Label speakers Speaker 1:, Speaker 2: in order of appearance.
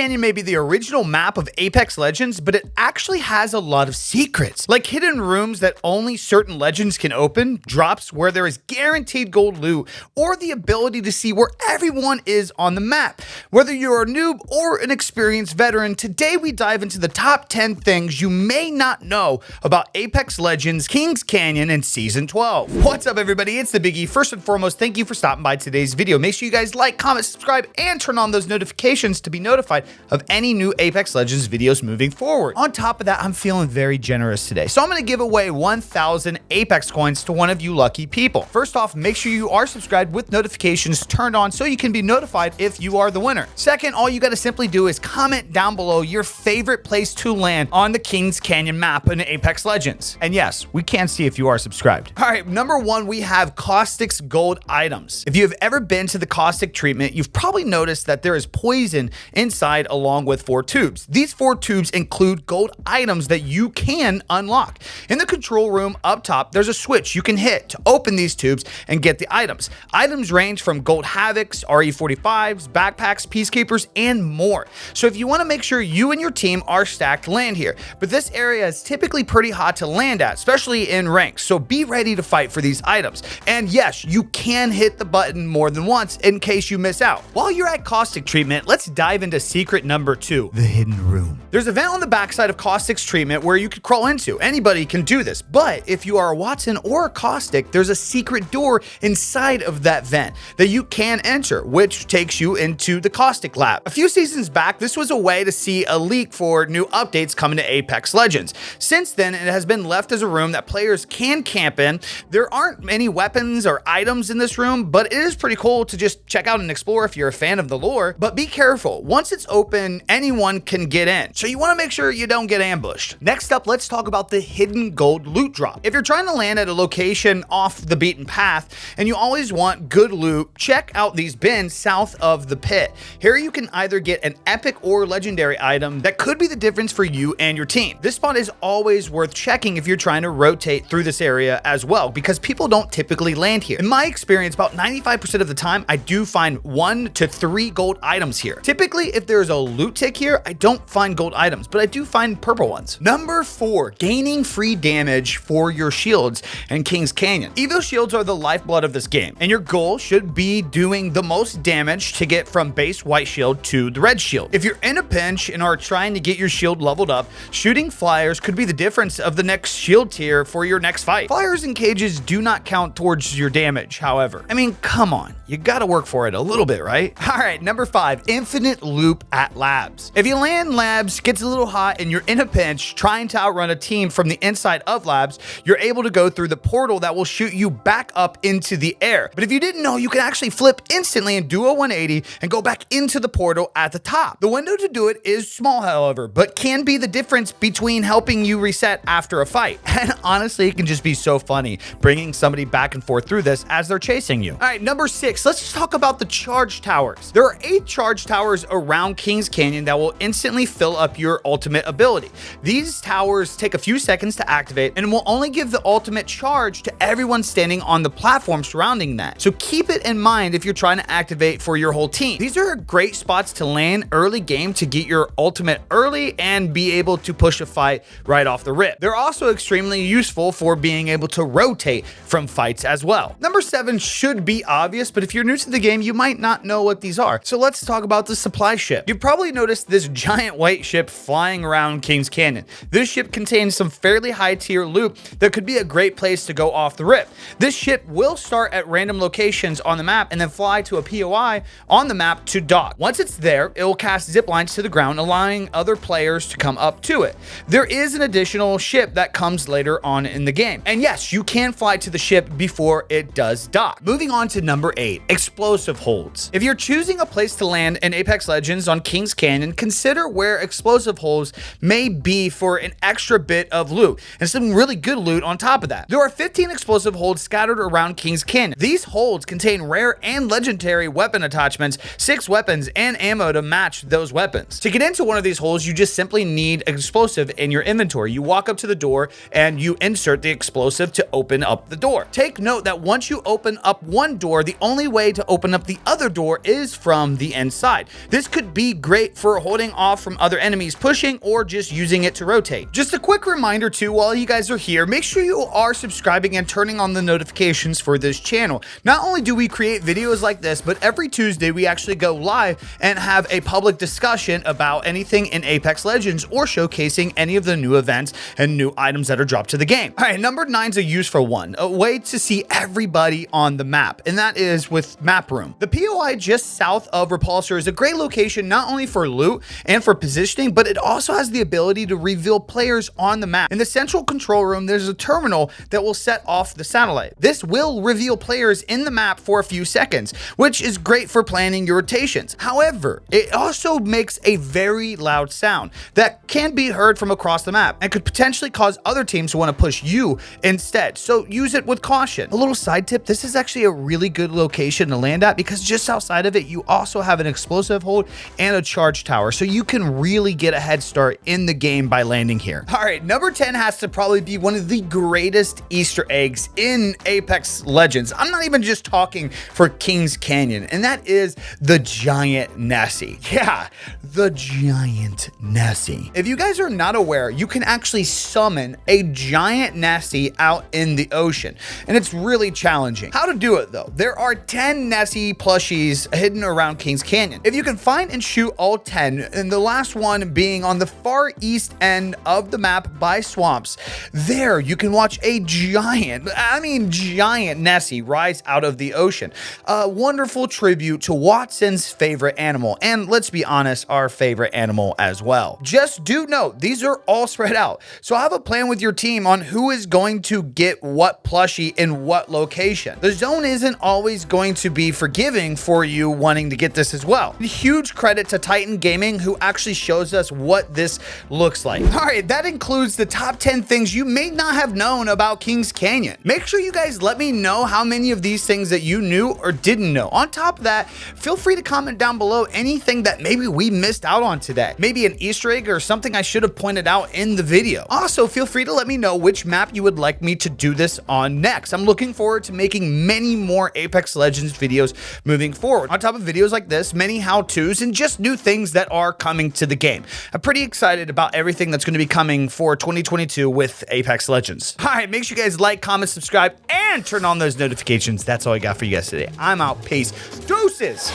Speaker 1: Canyon may be the original map of Apex Legends, but it actually has a lot of secrets, like hidden rooms that only certain legends can open, drops where there is guaranteed gold loot, or the ability to see where everyone is on the map. Whether you're a noob or an experienced veteran, today we dive into the top 10 things you may not know about Apex Legends Kings Canyon in Season 12. What's up, everybody? It's the Biggie. First and foremost, thank you for stopping by today's video. Make sure you guys like, comment, subscribe, and turn on those notifications to be notified of any new Apex Legends videos moving forward. On top of that, I'm feeling very generous today, so I'm going to give away 1,000 Apex coins to one of you lucky people. First off, make sure you are subscribed with notifications turned on so you can be notified if you are the winner. Second, all you got to simply do is comment down below your favorite place to land on the Kings Canyon map in Apex Legends. And yes, we can see if you are subscribed. All right, number one, we have CAUSTICS gold items. If you have ever been to the caustic treatment, you've probably noticed that there is poison inside along with 4 tubes. These 4 tubes include gold items that you can unlock. In the control room up top, there's a switch you can hit to open these tubes and get the items. Items range from gold Havocs, RE45s, backpacks, peacekeepers, and more. So if you want to make sure you and your team are stacked to land here, but this area is typically pretty hot to land at, especially in ranks, so be ready to fight for these items. And yes, you can hit the button more than once in case you miss out. While you're at caustic treatment, let's dive into secret number 2, the hidden room. There's a vent on the backside of caustic's treatment where you could crawl into. Anybody can do this, but if you are a Watson or a caustic, there's a secret door inside of that vent that you can enter, which takes you into the caustic lab. A few seasons back, this was a way to see a leak for new updates coming to Apex Legends. Since then, it has been left as a room that players can camp in. There aren't many weapons or items in this room, but it is pretty cool to just check out and explore if you're a fan of the lore. But be careful, once it's open, anyone can get in, so you want to make sure you don't get ambushed. Next up, let's talk about the hidden gold loot drop. If you're trying to land at a location off the beaten path and you always want good loot, check out these bins south of the pit. Here you can either get an epic or legendary item that could be the difference for you and your team. This spot is always worth checking if you're trying to rotate through this area as well, because people don't typically land here. In my experience, about 95% of the time, I do find 1 to 3 gold items here. Typically, if there's a loot tick here, I don't find gold items, but I do find purple ones. Number 4, gaining free damage for your shields in Kings Canyon. Evo shields are the lifeblood of this game, and your goal should be doing the most damage to get from base white shield to the red shield. If you're in a pinch and are trying to get your shield leveled up, shooting flyers could be the difference of the next shield tier for your next fight. Flyers and cages do not count towards your damage, however. I mean, come on, you gotta work for it a little bit, right? All right, number 5, infinite loop at labs. If you land labs, gets a little hot, and you're in a pinch trying to outrun a team from the inside of labs, you're able to go through the portal that will shoot you back up into the air. But if you didn't know, you can actually flip instantly and do a 180 and go back into the portal at the top. The window to do it is small, however, but can be the difference between helping you reset after a fight. And honestly, it can just be so funny bringing somebody back and forth through this as they're chasing you. All right, number 6, let's just talk about the charge towers. There are 8 charge towers around Kings Canyon that will instantly fill up your ultimate ability. These towers take a few seconds to activate and will only give the ultimate charge to everyone standing on the platform surrounding that. So keep it in mind if you're trying to activate for your whole team. These are great spots to land early game to get your ultimate early and be able to push a fight right off the rip. They're also extremely useful for being able to rotate from fights as well. Number 7 should be obvious, but if you're new to the game, you might not know what these are. So let's talk about the supply ship. You probably noticed this giant white ship flying around Kings Canyon. This ship contains some fairly high tier loot that could be a great place to go off the rip. This ship will start at random locations on the map and then fly to a POI on the map to dock. Once it's there, it will cast zip lines to the ground, allowing other players to come up to it. There is an additional ship that comes later on in the game. And yes, you can fly to the ship before it does dock. Moving on to number 8, explosive holds. If you're choosing a place to land in Apex Legends on Kings Canyon, consider where explosive holds may be for an extra bit of loot and some really good loot on top of that. There are 15 explosive holds scattered around Kings Canyon. These holds contain rare and legendary weapon attachments, 6 weapons, and ammo to match those weapons. To get into one of these holes, you just simply need explosive in your inventory. You walk up to the door and you insert the explosive to open up the door. Take note that once you open up one door, the only way to open up the other door is from the inside. This could be be great for holding off from other enemies pushing or just using it to rotate. Just a quick reminder too, while you guys are here, make sure you are subscribing and turning on the notifications for this channel. Not only do we create videos like this, but every Tuesday we actually go live and have a public discussion about anything in Apex Legends or showcasing any of the new events and new items that are dropped to the game. All right, number 9 is a useful one, a way to see everybody on the map, and that is with Map Room. The POI just south of Repulsor is a great location not only for loot and for positioning, but it also has the ability to reveal players on the map. In the central control room, there's a terminal that will set off the satellite. This will reveal players in the map for a few seconds, which is great for planning your rotations. However, it also makes a very loud sound that can be heard from across the map and could potentially cause other teams to want to push you instead, so use it with caution. A little side tip, this is actually a really good location to land at because just outside of it, you also have an explosive hold and a charge tower, so you can really get a head start in the game by landing here. All right, number 10 has to probably be one of the greatest Easter eggs in Apex Legends. I'm not even just talking for Kings Canyon, and that is the giant Nessie. Yeah, the giant Nessie. If you guys are not aware, you can actually summon a giant Nessie out in the ocean, and it's really challenging. How to do it though? There are 10 Nessie plushies hidden around Kings Canyon. If you can find and shoot all 10, and the last one being on the far east end of the map by swamps, there you can watch a giant Nessie rise out of the ocean. A wonderful tribute to Watson's favorite animal, and let's be honest, our favorite animal as well. Just do note, these are all spread out, so have a plan with your team on who is going to get what plushie in what location. The zone isn't always going to be forgiving for you wanting to get this as well. Huge credit to Titan Gaming, who actually shows us what this looks like. All right, that includes the top 10 things you may not have known about Kings Canyon. Make sure you guys let me know how many of these things that you knew or didn't know. On top of that, feel free to comment down below anything that maybe we missed out on today. Maybe an Easter egg or something I should have pointed out in the video. Also, feel free to let me know which map you would like me to do this on next. I'm looking forward to making many more Apex Legends videos moving forward. On top of videos like this, many how-tos and just new things that are coming to the game. I'm pretty excited about everything that's going to be coming for 2022 with Apex Legends. All right, make sure you guys like, comment, subscribe, and turn on those notifications. That's all I got for you guys today. I'm out. Peace. Deuces.